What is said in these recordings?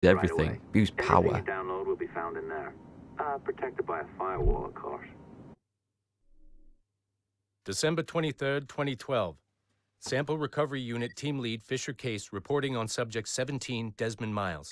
everything. Right Use power. Anything you download will be found in there. Protected by a firewall, of course. December 23rd, 2012. Sample Recovery Unit Team Lead Fisher Case reporting on Subject 17, Desmond Miles.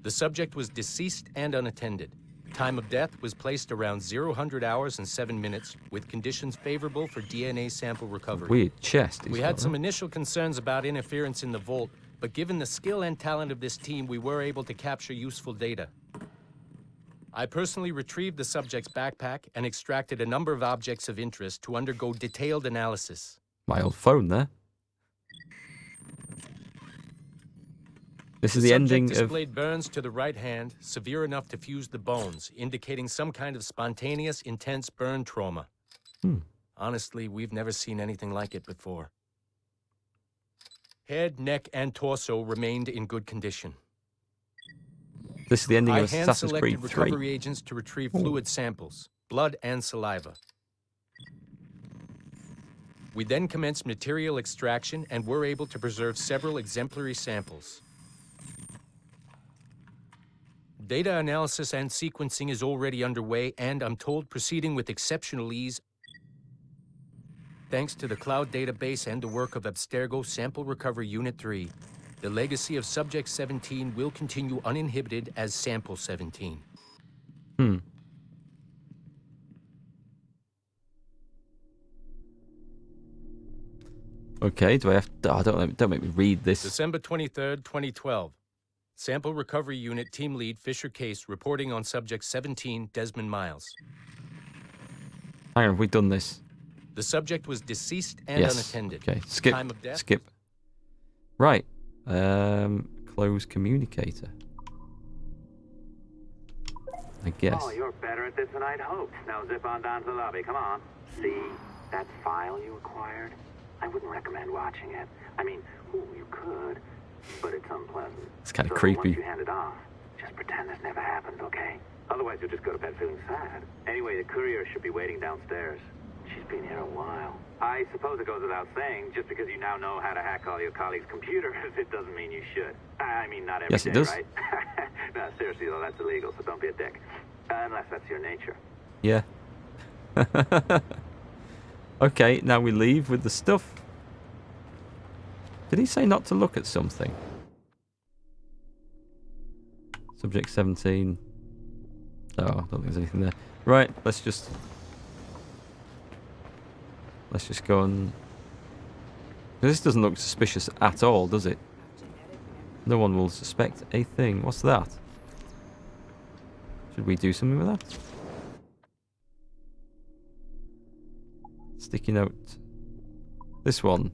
The subject was deceased and unattended. Time of death was placed around 0 hours and 7 minutes, with conditions favorable for DNA sample recovery. Weird chest. We had some initial concerns about interference in the vault, but given the skill and talent of this team, we were able to capture useful data. I personally retrieved the subject's backpack and extracted a number of objects of interest to undergo detailed analysis. My old phone there. This is the ending of... displayed burns to the right hand, severe enough to fuse the bones, indicating some kind of spontaneous, intense burn trauma. Honestly, we've never seen anything like it before. Head, neck, and torso remained in good condition. This is the ending of I Assassin's Creed hand-selected 3. recovery agents to retrieve fluid samples, blood and saliva. We then commenced material extraction and were able to preserve several exemplary samples. Data analysis and sequencing is already underway, and I'm told proceeding with exceptional ease thanks to the cloud database and the work of Abstergo Sample Recovery Unit 3. The legacy of Subject 17 will continue uninhibited as Sample 17. Okay, do I have to... Oh, don't make me read this. December 23rd, 2012. Sample Recovery Unit Team Lead Fisher Case reporting on Subject 17, Desmond Miles. Hang on, have we done this? The subject was deceased and Yes. unattended. Okay, skip. Time of death? Skip. Right. Close communicator. I guess. Oh, you're better at this than I'd hoped. Now zip on down to the lobby. Come on. See that file you acquired? I wouldn't recommend watching it. I mean, you could, but it's unpleasant. It's kind of So creepy. once you hand it off, just pretend this never happened, okay? Otherwise, you'll just go to bed feeling sad. Anyway, the courier should be waiting downstairs. She's been here a while. I suppose it goes without saying, just because you now know how to hack all your colleagues' computers, it doesn't mean you should. I mean, not every Yes, day, it does. right? No, seriously, though, that's illegal, so don't be a dick. Unless that's your nature. Yeah. Okay, now we leave with the stuff. Did he say not to look at something? Subject 17. Oh, I don't think there's anything there. Right, let's just go and... This doesn't look suspicious at all, does it? No one will suspect a thing. What's that? Should we do something with that? Sticky note. This one.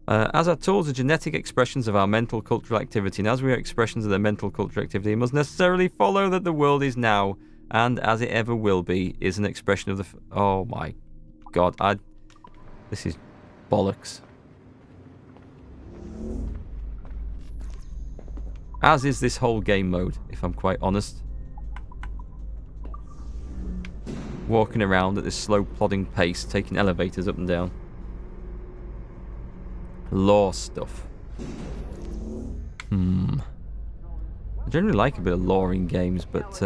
As our tools are genetic expressions of our mental cultural activity, and as we are expressions of their mental cultural activity, it must necessarily follow that the world is now, and as it ever will be, is an expression of the... Oh my god, this is bollocks. As is this whole game mode, if I'm quite honest. Walking around at this slow plodding pace, taking elevators up and down. Lore stuff. I generally like a bit of lore in games, but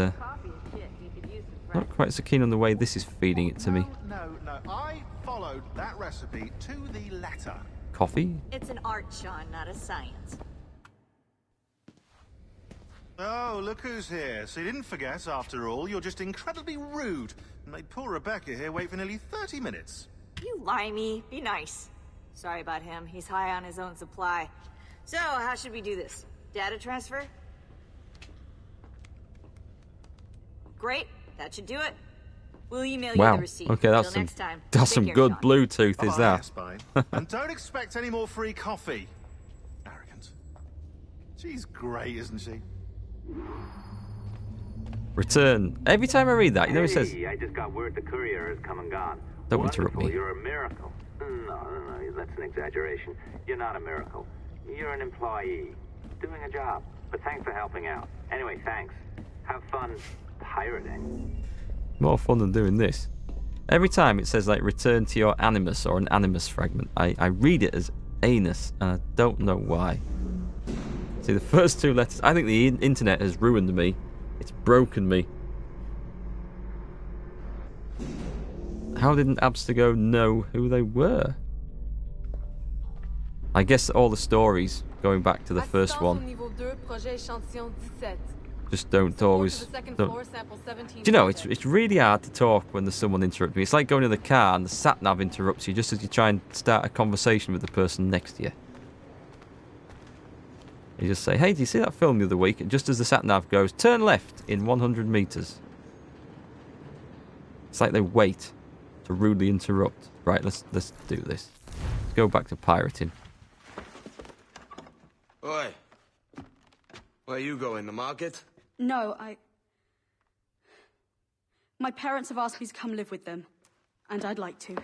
not quite so keen on the way this is feeding it to me. No, I followed that recipe to the letter. Coffee? It's an art, Sean, not a science. Oh, look who's here. So you didn't forget, after all, you're just incredibly rude and made poor Rebecca here wait for nearly 30 minutes. You limey. Be nice. Sorry about him. He's high on his own supply. So, how should we do this? Data transfer? Great. That should do it. We'll email you Wow. the receipt. Okay, that's Till some, next time. that's Take some care, good Sean. Bluetooth, is that? Yes, fine. And don't expect any more free coffee. Arrogant. She's great, isn't she? Return. Every time I read that, you know it says... Hey, I just got word the courier has come and gone. Don't Wonderful, interrupt me. You're a miracle. No, that's an exaggeration. You're not a miracle. You're an employee. Doing a job. But thanks for helping out. Anyway, thanks. Have fun pirating. More fun than doing this. Every time it says, like, return to your animus or an animus fragment, I read it as anus, and I don't know why. See, the first two letters... I think the internet has ruined me. It's broken me. How didn't Abstergo know who they were? I guess all the stories, going back to the first one, just don't always... Do you know, it's really hard to talk when there's someone interrupting me. It's like going in the car and the sat-nav interrupts you just as you try and start a conversation with the person next to you. You just say, hey, do you see that film the other week? And just as the sat-nav goes, turn left in 100 metres. It's like they wait to rudely interrupt. Right, let's do this. Let's go back to pirating. Oi. Where you going, the market? No, my parents have asked me to come live with them, and I'd like to.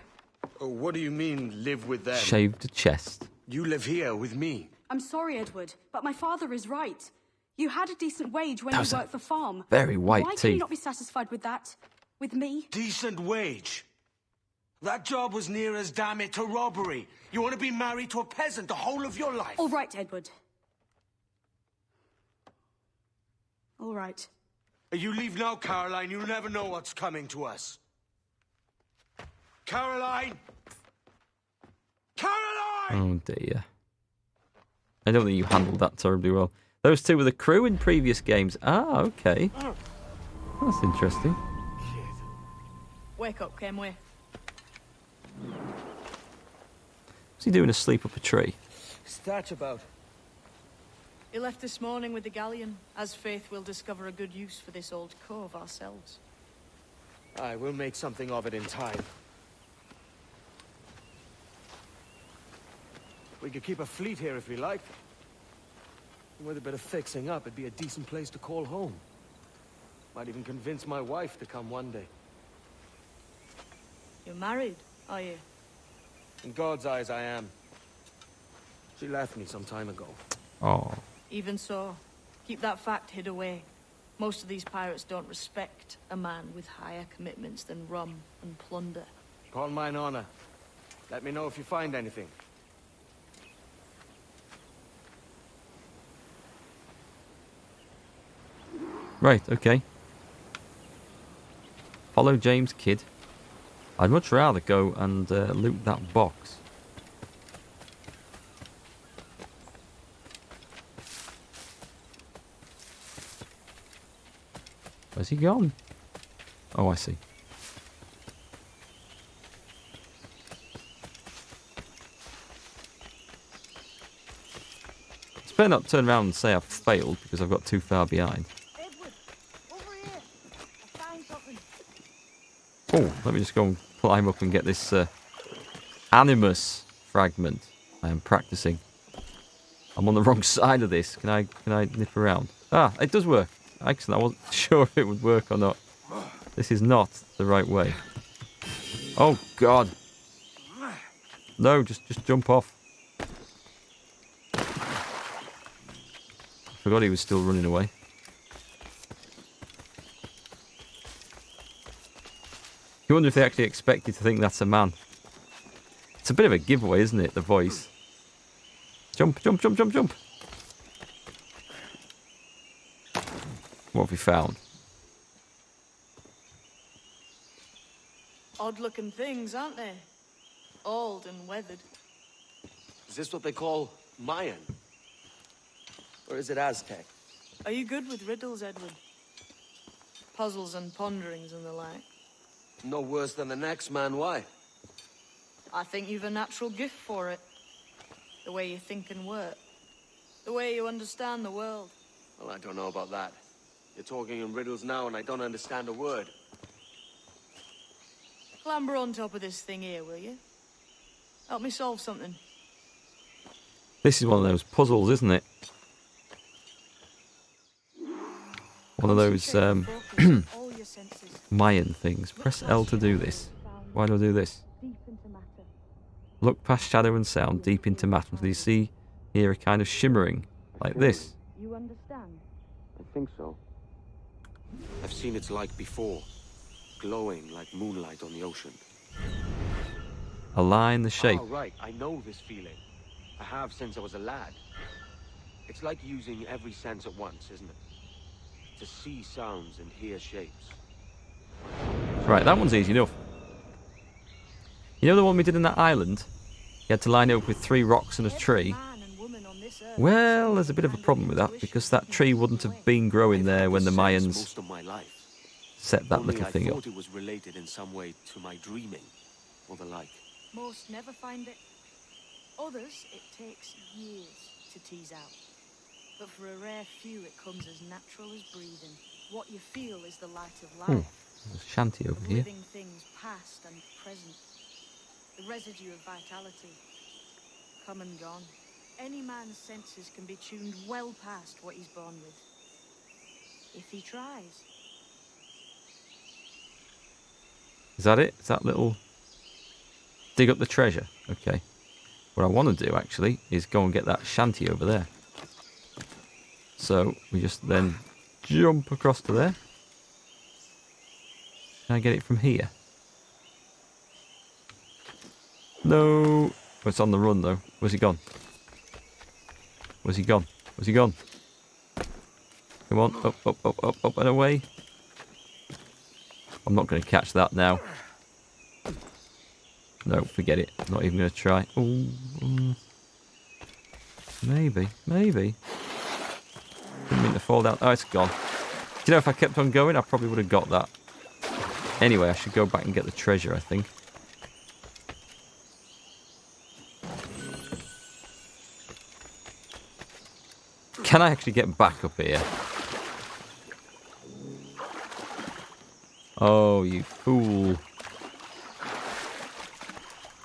Oh, what do you mean, live with them? Shaved chest. You live here with me. I'm sorry, Edward, but my father is right. You had a decent wage when you worked the farm. Very white Why teeth. can you not be satisfied with that? With me? Decent wage? That job was near as, damn it, to robbery. You want to be married to a peasant the whole of your life? All right, Edward. All right. You leave now, Caroline. You never know what's coming to us. Caroline! Caroline! Oh dear. I don't think you handled that terribly well. Those two were the crew in previous games. Ah, okay. That's interesting. Wake up, Kenway. What's he doing asleep up a tree? What's that about? He left this morning with the galleon. As faith, we'll discover a good use for this old cove ourselves. Aye, we'll make something of it in time. We could keep a fleet here if we liked. With a bit of fixing up, it'd be a decent place to call home. Might even convince my wife to come one day. You're married, are you? In God's eyes, I am. She left me some time ago. Oh. Even so, keep that fact hid away. Most of these pirates don't respect a man with higher commitments than rum and plunder. Upon mine honor. Let me know if you find anything. Right, okay. Follow James Kidd. I'd much rather go and loot that box. Where's he gone? Oh, I see. It's better not turn around and say I've failed because I've got too far behind. Edward, over here. I found something. Oh, let me just go and climb up and get this animus fragment. I am practicing. I'm on the wrong side of this. Can I nip around? Ah, it does work. Excellent. I wasn't sure if it would work or not. This is not the right way. Oh God! No, just jump off. Forgot he was still running away. You wonder if they actually expect you to think that's a man. It's a bit of a giveaway, isn't it? The voice. Jump, jump, jump, jump, jump. What have we found? Odd-looking things, aren't they? Old and weathered. Is this what they call Mayan? Or is it Aztec? Are you good with riddles, Edward? Puzzles and ponderings and the like. No worse than the next man, why? I think you've a natural gift for it. The way you think and work. The way you understand the world. Well, I don't know about that. You're talking in riddles now and I don't understand a word. Clamber on top of this thing here, will you? Help me solve something. This is one of those puzzles, isn't it? One of those Mayan things. Press L to do this. Why do I do this? Look past shadow and sound deep into matter until you see here a kind of shimmering, like this. You understand? I think so. I've seen its like before. Glowing like moonlight on the ocean. Align the shape. Oh, right. I know this feeling. I have since I was a lad. It's like using every sense at once, isn't it? To see sounds and hear shapes. Right, that one's easy enough. You know the one we did in that island? You had to line it up with 3 rocks and a tree. Well, there's a bit of a problem with that, because that tree wouldn't have been growing there when the Mayans most of my life. set that Only little I thing up. thought it was related in some way to my dreaming, or the like. Most never find it. Others, it takes years to tease out. But for a rare few, it comes as natural as breathing. What you feel is the light of life. There's a shanty over Of here. living things past and present. The residue of vitality. Come and gone. Any man's senses can be tuned well past what he's born with. If he tries. Is that it? Is that little... dig up the treasure? Okay. What I want to do, actually, is go and get that shanty over there. So, we just then jump across to there. Can I get it from here? No. Oh, it's on the run, though. Where's he gone? Where's he gone? Where's he gone? Come on. Up, up, up, up, up and away. I'm not going to catch that now. No, forget it. I'm not even going to try. Ooh, maybe, maybe. Didn't mean to fall down. Oh, it's gone. Do you know, if I kept on going, I probably would have got that. Anyway, I should go back and get the treasure, I think. Can I actually get back up here? Oh, you fool.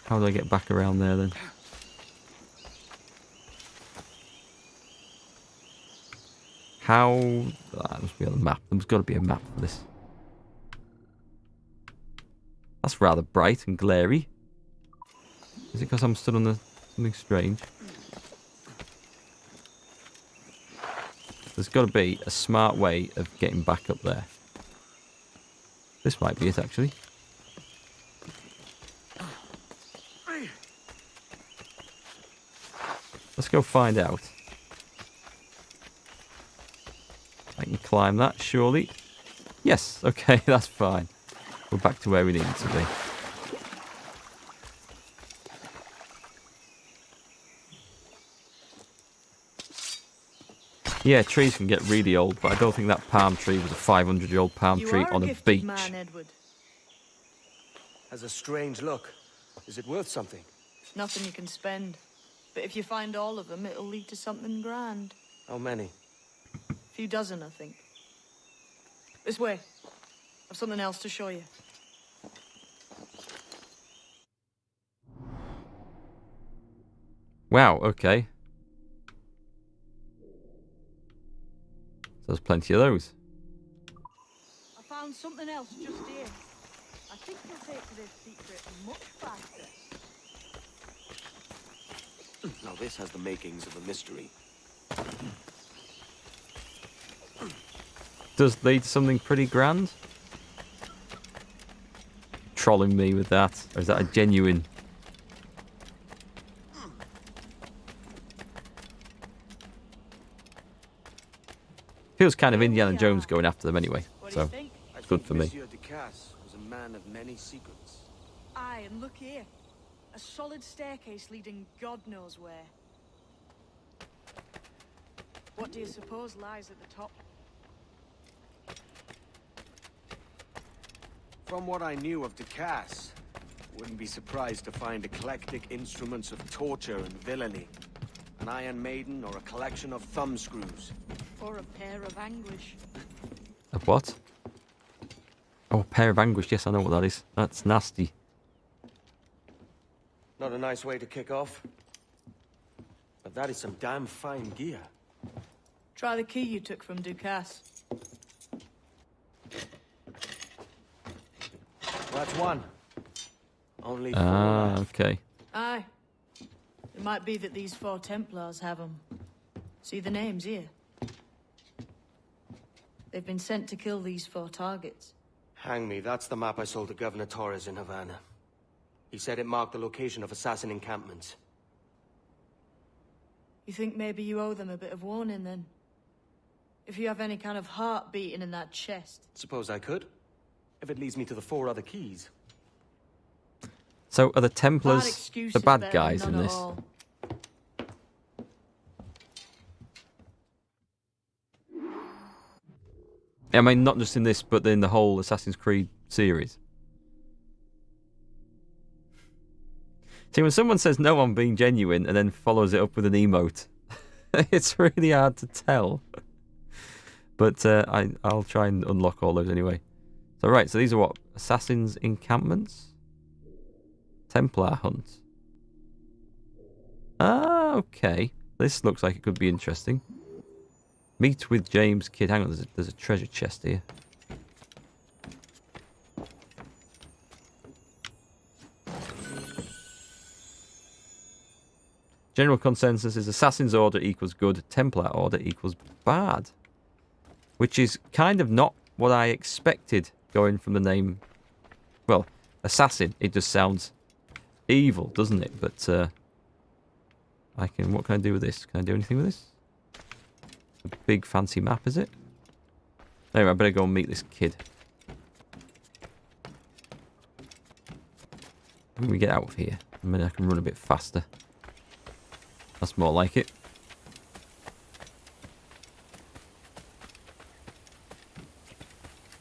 How do I get back around there then? How... that must be on the map. There's got to be a map for this. That's rather bright and glary. Is it because I'm stood on something strange? There's got to be a smart way of getting back up there. This might be it, actually. Let's go find out. I can climb that, surely. Yes, okay, that's fine. We're back to where we need to be. Yeah, trees can get really old, but I don't think that palm tree was a 500-year-old palm tree on a beach. Man, Edward. Has a strange look. Is it worth something? Nothing you can spend. But if you find all of them, it'll lead to something grand. How many? A few dozen, I think. This way. I've something else to show you. Wow, okay. There's plenty of those. I found something else just here. I think you'll take to this secret much faster. Now this has the makings of a mystery. Does lead to something pretty grand? Trolling me with that? Or is that a genuine... Feels kind of Indiana Jones going after them anyway, so it's good for me. Monsieur Ducasse was a man of many secrets. Aye, and look here. A solid staircase leading God knows where. What do you suppose lies at the top? From what I knew of Ducasse, wouldn't be surprised to find eclectic instruments of torture and villainy. An Iron Maiden or a collection of thumbscrews. Or a pair of anguish. A what? Oh, a pair of anguish. Yes, I know what that is. That's nasty. Not a nice way to kick off. But that is some damn fine gear. Try the key you took from Ducasse. That's one. Only four Ah, left. okay. Aye. It might be that these 4 Templars have them. See the names here? They've been sent to kill these 4 targets. Hang me, that's the map I sold to Governor Torres in Havana. He said it marked the location of assassin encampments. You think maybe you owe them a bit of warning, then? If you have any kind of heart beating in that chest. Suppose I could, if it leads me to the 4 other keys. So are the Bad Templars excuse the is bad better guys than in none at this? all. I mean, not just in this, but in the whole Assassin's Creed series. See, when someone says, no, I'm being genuine, and then follows it up with an emote, it's really hard to tell. But I'll try and unlock all those anyway. So, right, so these are what? Assassin's encampments? Templar hunt. Ah, okay. This looks like it could be interesting. Meet with James Kidd. Hang on, there's a treasure chest here. General consensus is Assassin's Order equals good, Templar Order equals bad. Which is kind of not what I expected going from the name. Well, Assassin, it just sounds evil, doesn't it? But what can I do with this? Can I do anything with this? A big fancy map, is it? Anyway, I better go and meet this kid. When we get out of here, I mean, I can run a bit faster. That's more like it.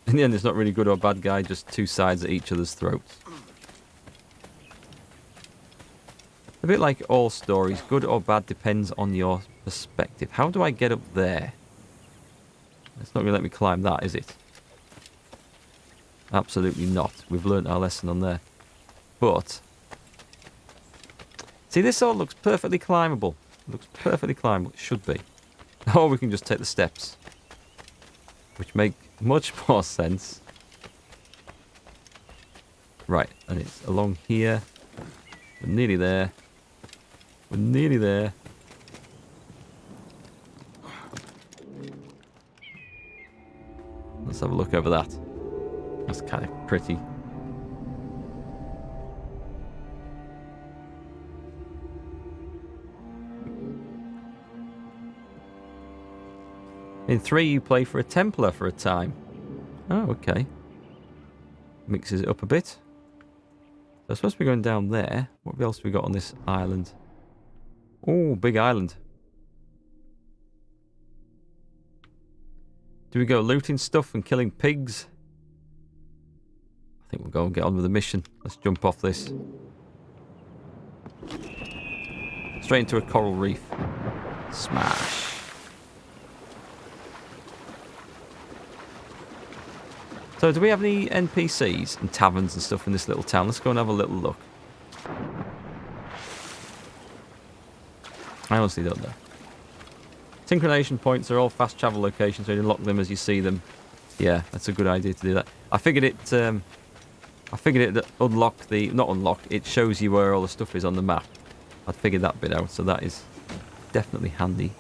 In the end, it's not really good or bad guy, just two sides at each other's throats. A bit like all stories, good or bad depends on your perspective. How do I get up there? It's not going to let me climb that, is it? Absolutely not. We've learnt our lesson on there. But see, this all looks perfectly climbable. It looks perfectly climbable. It should be. Or we can just take the steps, which make much more sense. Right, and it's along here. We're nearly there. We're nearly there. Let's have a look over that. That's kind of pretty. In 3, you play for a Templar for a time. Oh, okay. Mixes it up a bit. So I'm supposed to be going down there. What else have we got on this island? Oh, big island. Do we go looting stuff and killing pigs? I think we'll go and get on with the mission. Let's jump off this. Straight into a coral reef. Smash. So do we have any NPCs and taverns and stuff in this little town? Let's go and have a little look. I honestly don't know. Synchronization points are all fast travel locations, so you unlock them as you see them. Yeah, that's a good idea to do that. I figured it unlock the... Not unlock, it shows you where all the stuff is on the map. I'd figured that bit out, so that is definitely handy.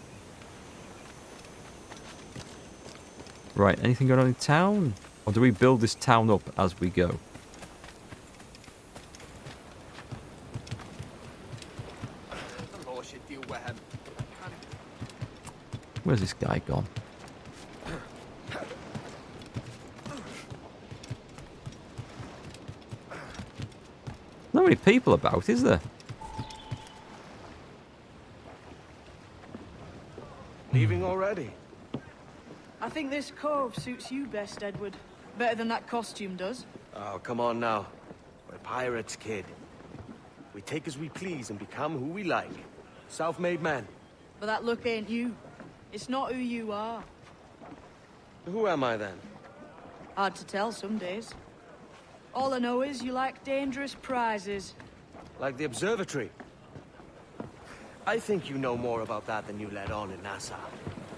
Right, anything going on in town? Or do we build this town up as we go? Where's this guy gone? Not many people about, is there? Leaving already? I think this cove suits you best, Edward. Better than that costume does. Oh, come on now. We're pirates, kid. We take as we please and become who we like. Self-made men. But that look ain't you. It's not who you are. Who am I then? Hard to tell some days. All I know is you like dangerous prizes. Like the observatory. I think you know more about that than you let on in Nassau.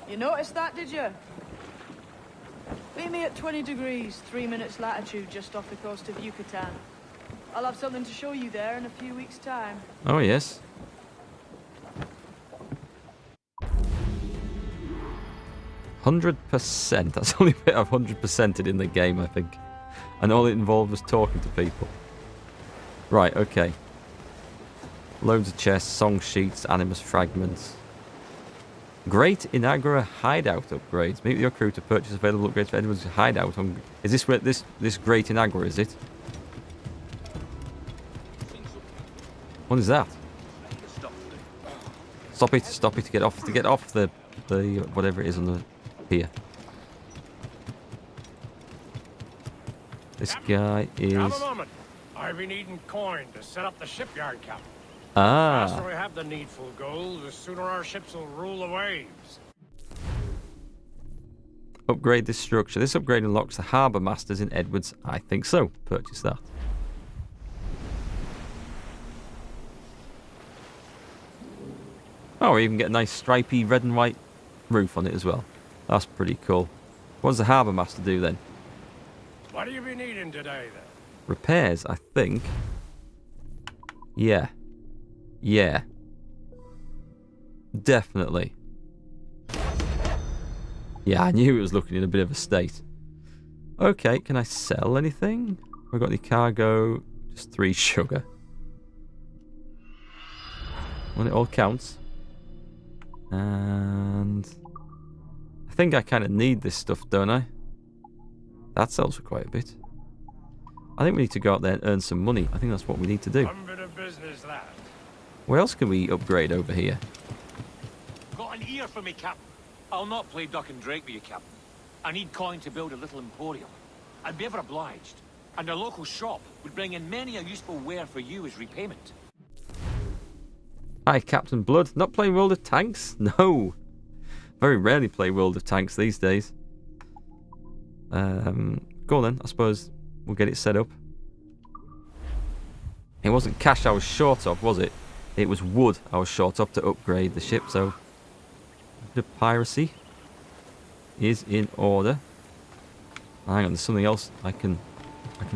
You noticed that, did you? Meet me at 20 degrees, 3 minutes latitude, just off the coast of Yucatan. I'll have something to show you there in a few weeks' time. Oh, yes. %. That's the only bit I've 100%ed in the game, I think. And all it involved was talking to people. Right, okay. Loads of chests, song sheets, animus fragments. Great Inagra hideout upgrades. Meet with your crew to purchase available upgrades for Edward's hideout. Is this where this Great Inagra, is it? What is that? Stop it, stop it, to get off the whatever it is on the pier. This guy is... Have a moment. I've been needing coin to set up the shipyard, Captain. The Ah. faster we have the needful gold, the sooner our ships will rule the waves. Upgrade this structure. This upgrade unlocks the harbour masters in Edwards. I think so. Purchase that. Oh, we even get a nice stripy red and white roof on it as well. That's pretty cool. What does the harbour master do then? What have you been needing today, then? Repairs, I think. Yeah. Yeah. Definitely. Yeah, I knew it was looking in a bit of a state. Okay, can I sell anything? I've got any cargo. Just 3 sugar. Well, it all counts. And I think I kind of need this stuff, don't I? That sells for quite a bit. I think we need to go out there and earn some money. I think that's what we need to do. Some bit of business, that. Where else can we upgrade over here? Got an ear for me, Captain. I'll not play duck and drake with you, Captain. I need coin to build a little emporium. I'd be ever obliged. And a local shop would bring in many a useful ware for you as repayment. Hi, Captain Blood. Not playing World of Tanks? No. Very rarely play World of Tanks these days. Go on then. I suppose we'll get it set up. It wasn't cash I was short of, was it? It was wood I was short of to upgrade the ship, so... The piracy is in order. Hang on, there's something else I can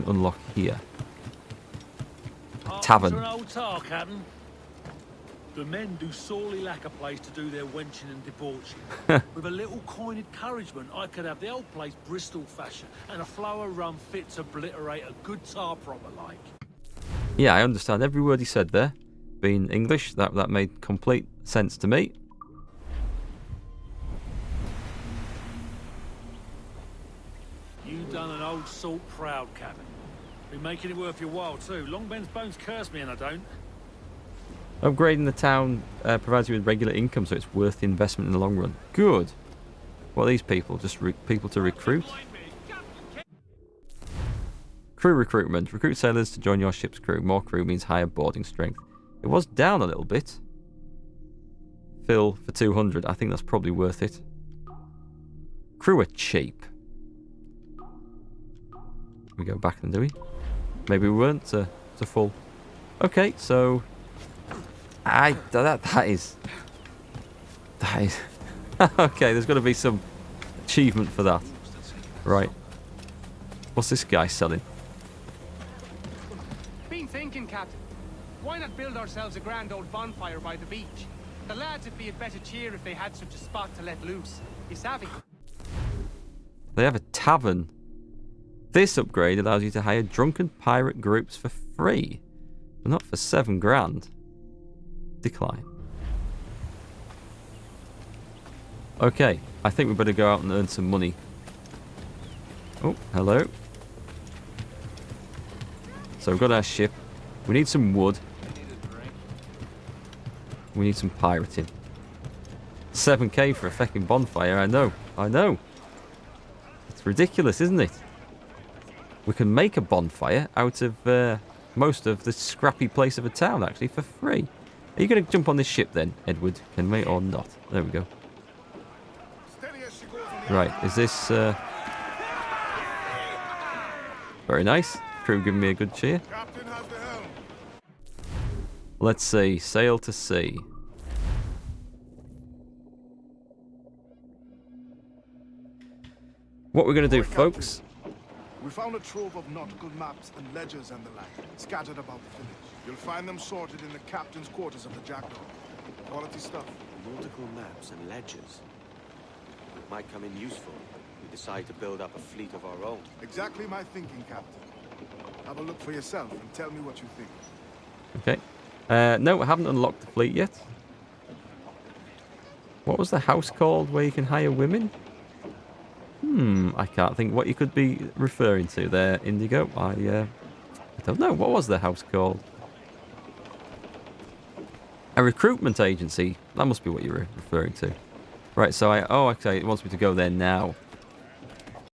unlock here. Tavern. An old tar, Captain. The men do sorely lack a place to do their wenching and debauching. With a little coin encouragement, I could have the old place Bristol fashion and a flow of rum fit to obliterate a good tar proper like. Yeah, I understand every word he said there. Being English, that made complete sense to me. You done an old salt proud, Captain. Been making it worth your while too. Long Ben's bones curse me and I don't. Upgrading the town provides you with regular income, so it's worth the investment in the long run. Good. What are these people? Just people to recruit? Crew recruitment. Recruit sailors to join your ship's crew. More crew means higher boarding strength. It was down a little bit. Fill for 200. I think that's probably worth it. Crew are cheap. We go back then, do we? Maybe we weren't to full. Okay, so... That is... Okay, there's got to be some achievement for that. Right. What's this guy selling? Been thinking, Captain. Why not build ourselves a grand old bonfire by the beach? The lads would be a better cheer if they had such a spot to let loose. You savvy? They have a tavern. This upgrade allows you to hire drunken pirate groups for free. But not for 7 grand. Decline. Okay, I think we better go out and earn some money. Oh, hello. So we've got our ship. We need some wood. We need some pirating. 7k for a fucking bonfire, I know. It's ridiculous, isn't it? We can make a bonfire out of most of this scrappy place of a town, actually, for free. Are you going to jump on this ship then, Edward? Can we or not? There we go. Right, is this... Very nice. Crew giving me a good cheer. Let's see. Sail to sea. What we're going to do, folks... We found a trove of nautical maps and ledgers and the like, scattered about the village. You'll find them sorted in the captain's quarters of the Jackdaw. Quality stuff. Nautical maps and ledgers. It might come in useful if we decide to build up a fleet of our own. Exactly my thinking, Captain. Have a look for yourself and tell me what you think. Okay. No, I haven't unlocked the fleet yet. What was the house called where you can hire women? I can't think what you could be referring to there, Indigo. I don't know. What was the house called? A recruitment agency. That must be what you were referring to. Right, so oh, okay, it wants me to go there now.